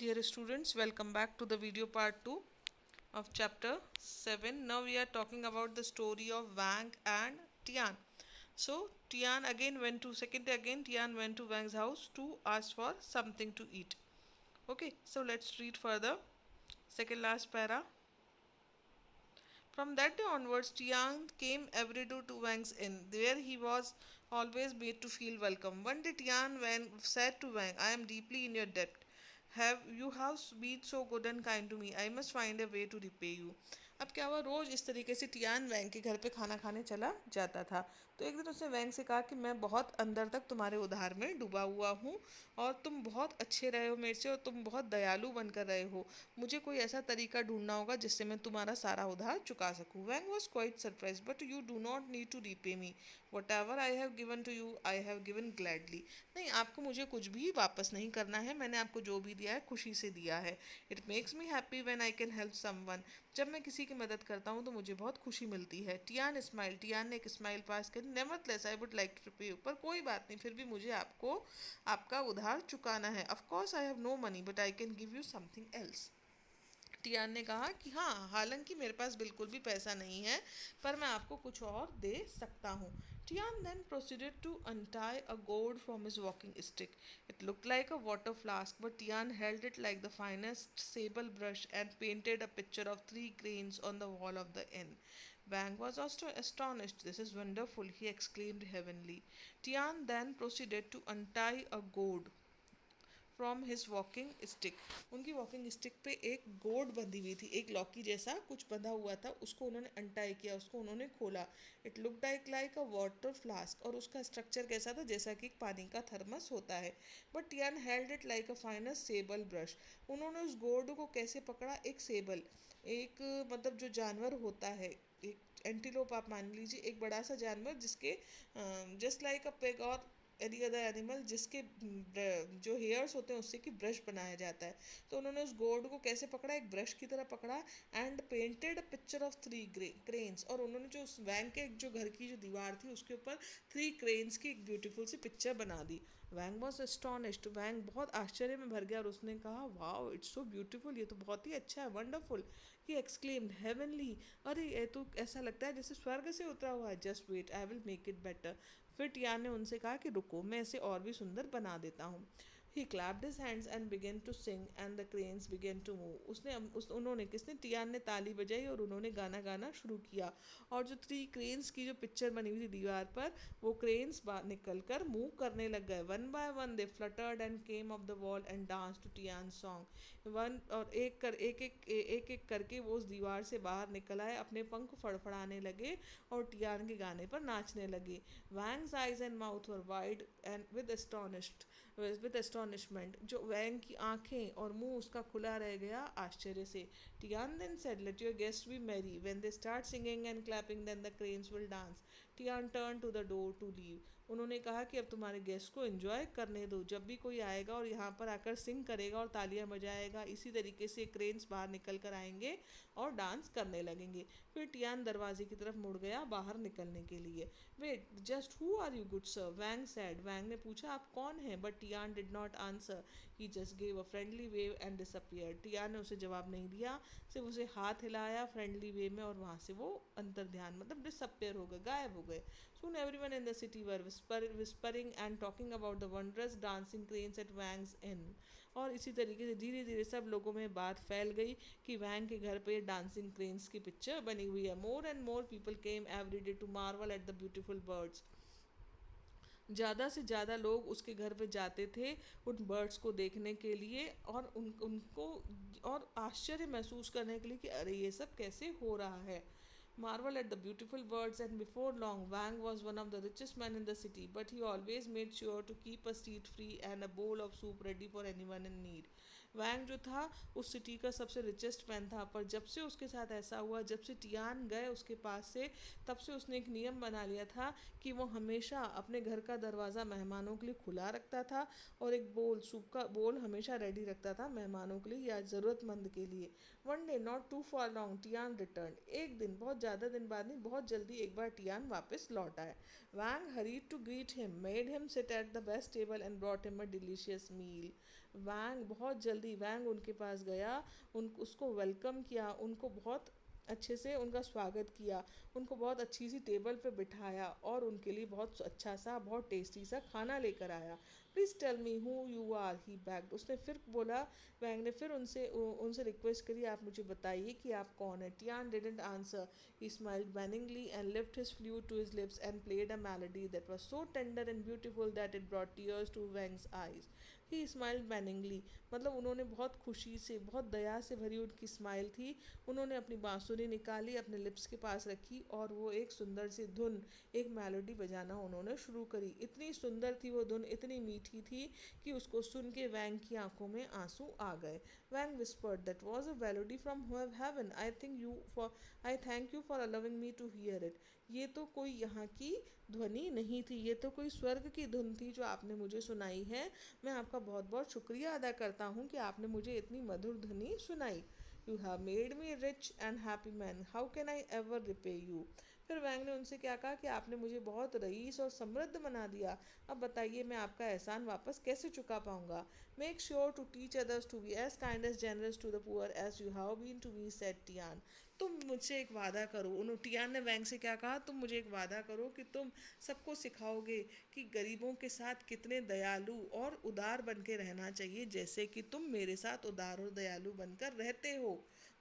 Dear students, welcome back to the video part 2 of chapter 7. Now we are talking about the story of Wang and Tian. So Tian again went to second day again Tian went to Wang's house to ask for something to eat. Okay, so let's read further. Second last para. From that day onwards, Tian came every day to Wang's inn. There he was always made to feel welcome. One day Tian said to Wang, I am deeply in your debt. You have been so good and kind to me. I must find a way to repay you. अब क्या हुआ, रोज इस तरीके से Tian वैंग के घर पे खाना खाने चला जाता था। तो एक दिन उसने वैंग से कहा कि मैं बहुत अंदर तक तुम्हारे उधार में डूबा हुआ हूँ और तुम बहुत अच्छे रहे हो मेरे से और तुम बहुत दयालु बनकर रहे हो। मुझे कोई ऐसा तरीका ढूंढना होगा जिससे मैं तुम्हारा सारा उधार चुका सकूँ। Wang was quite surprise, but you do not need to repay me. Whatever I have given to you I have given gladly. नहीं, आपको मुझे कुछ भी वापस नहीं करना है। मैंने आपको जो भी दिया है खुशी से दिया है। It makes me happy when I can help someone. जब मैं किसी की मदद करता हूँ तो मुझे बहुत खुशी मिलती है। टियान ने एक स्माइल पास कर, nevertheless I would like to pay you. पर कोई बात नहीं, फिर भी मुझे आपको आपका उधार चुकाना है। Of course I have no money but I can give you something else. Tian ने कहा कि हाँ, हालांकि मेरे पास बिल्कुल भी पैसा नहीं है, पर मैं आपको कुछ और दे सकता हूँ। Tian then proceeded to untie a gourd from his walking stick. It looked like a water flask, but Tian held it like the finest sable brush and painted a picture of three cranes on the wall of the inn. Wang was also astonished. This is wonderful, he exclaimed heavenly. Tian then proceeded to untie a gourd from his walking stick. उनकी walking stick पे एक गोड बंधी हुई थी, एक लौकी जैसा कुछ बंधा हुआ था। उसको उन्होंने अनटाई किया, उसको उन्होंने खोला। It look like a water flask, और उसका स्ट्रक्चर कैसा था, जैसा कि पानी का थर्मस होता है। But Tian held it like a finest sable brush. उन्होंने उस गोड को कैसे पकड़ा, एक सेबल, एक मतलब जो जानवर होता है, एक एंटीलोप आप मान लीजिए, एक बड़ा सा जानवर जिसके जस्ट लाइक अ पेग और एनी अदर एनिमल, जिसके जो हेयर्स होते हैं उससे कि ब्रश बनाया जाता है। तो उन्होंने उस गोर्ड को कैसे पकड़ा, एक ब्रश की तरह पकड़ा। And painted a picture of three cranes, और उन्होंने जो उस वैंग के जो घर की जो दीवार थी उसके ऊपर थ्री क्रेन्स की एक ब्यूटीफुल सी पिक्चर बना दी। वैंग वॉज एस्टॉनिश्ड, वैंग बहुत आश्चर्य में भर गया और उसने कहा, वाओ इट्स सो ब्यूटीफुल, ये तो बहुत ही अच्छा है, वंडरफुल। ही एक्सक्लेम्ड, हेवनली, अरे ये तो ऐसा लगता है जैसे स्वर्ग से उतरा हुआ है। Just wait, I will make it better. फिर टियान ने उनसे कहा कि रुको, मैं इसे और भी सुंदर बना देता हूँ। He clapped his hands and began to sing and the cranes began to move. उन्होंने किसने, टियान ने ताली बजाई और उन्होंने गाना गाना शुरू किया। और जो थ्री क्रेन्स की जो पिक्चर बनी हुई थी दीवार पर, वो क्रेन्स बाहर निकल कर मूव करने लग गए। One by one they fluttered and came off the wall and dance to Tian song. One और एक करके वो उस दीवार से बाहर निकल आए, अपने पंख फड़फड़ाने लगे और टियान के गाने पर नाचने लगे। Wang's eyes and mouth were wide and with astonishment. जो वैंग की आंखें और मुंह उसका खुला रह गया आश्चर्य से। Tian then said, let your guest be merry, when they start singing and clapping then the cranes will dance. Tian turn to the door to leave. उन्होंने कहा कि अब तुम्हारे गेस्ट को एंजॉय करने दो। जब भी कोई आएगा और यहाँ पर आकर सिंग करेगा और तालियां बजाएगा, इसी तरीके से क्रेन्स बाहर निकल कर आएंगे और डांस करने लगेंगे। फिर टियान दरवाजे की तरफ मुड़ गया बाहर निकलने के लिए। Wait, just who are you good sir, Wang said. Wang ने पूछा, आप कौन हैं? But Tian did not answer, he just gave a friendly wave and disappear. Tian ने उसे जवाब नहीं दिया, सिर्फ उसे हाथ हिलाया फ्रेंडली वे में, और वहाँ से वो अंतर ध्यान मतलब डिसअपियर हो गए, गायब हो गए। Soon everyone in the city were whispering and talking about the wondrous dancing cranes at Wang's inn. और इसी तरीके से धीरे धीरे सब लोगों में बात फैल गई कि वैंग के घर पे डांसिंग क्रेन्स की पिक्चर बनी हुई है। More and more people came every day to marvel at the beautiful birds. ज़्यादा से ज़्यादा लोग उसके घर पे जाते थे उन बर्ड्स को देखने के लिए और उनको और आश्चर्य महसूस करने के लिए कि अरे ये सब कैसे हो रहा है। Marvel at the beautiful birds, and before long, Wang was one of the richest men in the city, but he always made sure to keep a seat free and a bowl of soup ready for anyone in need. वैंग जो था उस city का सबसे richest man था, पर जब से उसके साथ ऐसा हुआ, जब से टियान गए उसके पास से, तब से उसने एक नियम बना लिया था कि वो हमेशा अपने घर का दरवाज़ा मेहमानों के लिए खुला रखता था और एक बोल, सूप का बोल हमेशा रेडी रखता था मेहमानों के लिए या ज़रूरतमंद के लिए। One day, not too for long, Tian return. एक दिन बहुत ज़्यादा दिन बाद नहीं, बहुत जल्दी एक बार टियान वापस लौट आया. वैंग hurried to greet him, made him sit at the best table and brought him a delicious meal. वैंग बहुत जल्दी, वैंग उनके पास गया, उसको वेलकम किया, उनको बहुत अच्छे से उनका स्वागत किया, उनको बहुत अच्छी सी टेबल पे बिठाया और उनके लिए बहुत अच्छा सा, बहुत टेस्टी सा खाना लेकर आया. Please tell me who you are, he begged. उसने फिर बोला, वैंग ने फिर उनसे रिक्वेस्ट करी, आप मुझे बताइए कि आप कौन है. Tian didn't answer. He smiled benignly and lift his flute to his lips and played a melody that was so tender and beautiful that it brought tears to Wang's eyes. He smiled benignly, मतलब उन्होंने बहुत खुशी से, बहुत दया से भरी उनकी smile थी. उन्होंने अपनी बांसुरी निकाली, अपने लिप्स के पास रखी और वो एक सुंदर सी धुन, एक मेलोडी बजाना उन्होंने शुरू करी. इतनी सुंदर थी वो धुन, इतनी मीठी थी कि उसको सुन के वैंग की आंखों में आंसू आ गए. Wang whispered, that was a melody from heaven. I thank you for allowing me to hear it. ये तो कोई यहाँ की ध्वनि नहीं थी, ये तो कोई स्वर्ग की धुन थी जो आपने मुझे सुनाई है. मैं आपका बहुत बहुत शुक्रिया अदा करता हूँ कि आपने मुझे इतनी मधुर ध्वनि सुनाई. You have made me rich and happy man, how can I ever repay you. फिर वैंग ने उनसे क्या कहा कि आपने मुझे बहुत रईस और समृद्ध बना दिया. अब बताइए मैं आपका एहसान वापस कैसे चुका पाऊंगा. Make sure to teach others to be as kind as generous to the poor as you have been to me, said Tian. तुम मुझसे एक वादा करो. उन्होंने, टियान ने वैंग से क्या कहा, तुम मुझे एक वादा करो कि तुम सबको सिखाओगे कि गरीबों के साथ कितने दयालु और उदार बन के रहना चाहिए, जैसे कि तुम मेरे साथ उदार और दयालु बनकर रहते हो.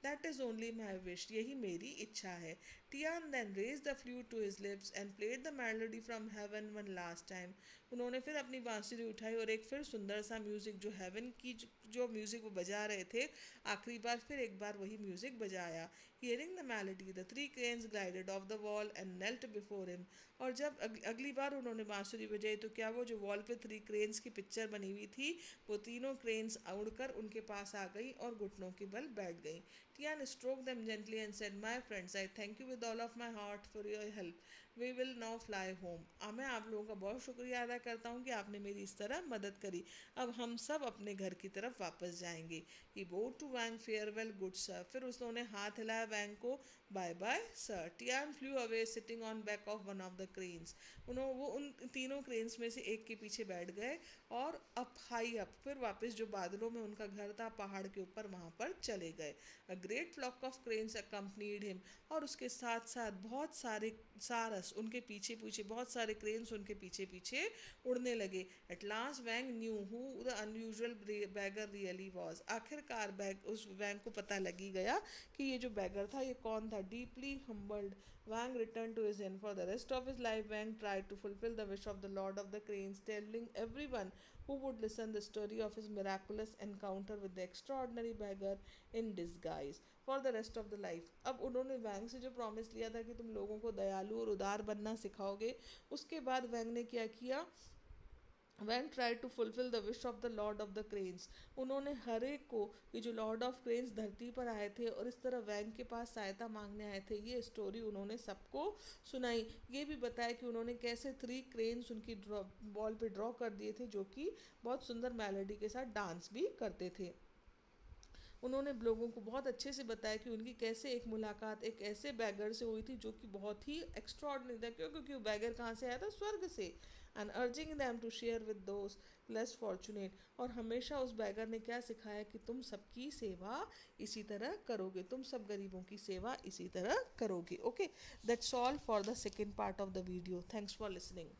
That is only my wish, यही मेरी इच्छा है. Tian then raise the flute to his lips and played the melody from heaven one last time. उन्होंने फिर अपनी बांसुरी उठाई और एक फिर सुंदर सा म्यूज़िक, जो हेवन की जो म्यूज़िक वो बजा रहे थे, आखिरी बार फिर एक बार वही म्यूज़िक बजाया. Hearing the melody the three cranes glided of the wall and knelt before him. और जब अगली बार उन्होंने बांसुरी बजाई तो क्या वो जो वॉल पे थ्री क्रेन्स की पिक्चर बनी हुई थी, वो तीनों क्रेन्स उड़कर उनके पास आ गई और घुटनों के बल बैठ गई. Tian stroked them gently and said, my friends, I thank you with all of my heart for your help. We will now fly home. मैं आप लोगों का बहुत शुक्रिया अदा करता हूँ कि आपने मेरी इस तरह मदद करी. अब हम सब अपने घर की तरफ वापस जाएंगे. He bowed to Wang, farewell good sir. फिर उसने हाथ हिलाया वैंग को, bye bye sir. Tian flew away sitting on back of one of the cranes. वो उन तीनों क्रेन्स में से एक के पीछे बैठ गए और अप हाई अप, फिर वापस जो बादलों में उनका घर था पहाड़ के ऊपर, वहाँ पर चले गए. A great flock of cranes accompanied him. और उसके साथ साथ बहुत सारे सारस उनके पीछे पीछे, बहुत सारे क्रेन्स उनके पीछे पीछे उड़ने लगे. At last Wang knew who the unusual beggar really was. आखिरकार उस वैंग को पता लगी गया कि ये जो बैगर था ये कौन था. Deeply humbled, Wang returned to his inn. For the rest of his life, Wang tried to fulfill the wish of the Lord of the Cranes, telling everyone who would listen the story of his miraculous encounter with the extraordinary beggar in disguise for the rest of the life. अब उन्होंने वैंग से जो promise लिया था कि तुम लोगों को दयालु और उदार बनना सिखाओगे, उसके बाद वैंग ने क्या किया, Wang try to fulfil the wish of the lord of the cranes. उन्होंने हर एक को, ये जो लॉर्ड ऑफ क्रेन्स धरती पर आए थे और इस तरह वैंग के पास सहायता मांगने आए थे, ये स्टोरी उन्होंने सबको सुनाई. ये भी बताया कि उन्होंने कैसे थ्री क्रेन्स उनकी बॉल पे ड्रॉ कर दिए थे, जो कि बहुत सुंदर मेलोडी के साथ डांस भी करते थे. उन्होंने लोगों को बहुत अच्छे से बताया कि उनकी कैसे एक मुलाकात एक ऐसे बैगर से हुई थी जो कि बहुत ही एक्स्ट्रॉर्डनरी था. क्योंकि वो बैगर कहाँ से आया था, स्वर्ग से. And urging them to share with those less fortunate. और हमेशा उस बैगर ने क्या सिखाया कि तुम सबकी सेवा इसी तरह करोगे, तुम सब गरीबों की सेवा इसी तरह करोगे. Okay, that's all for the second part of the video. Thanks for listening.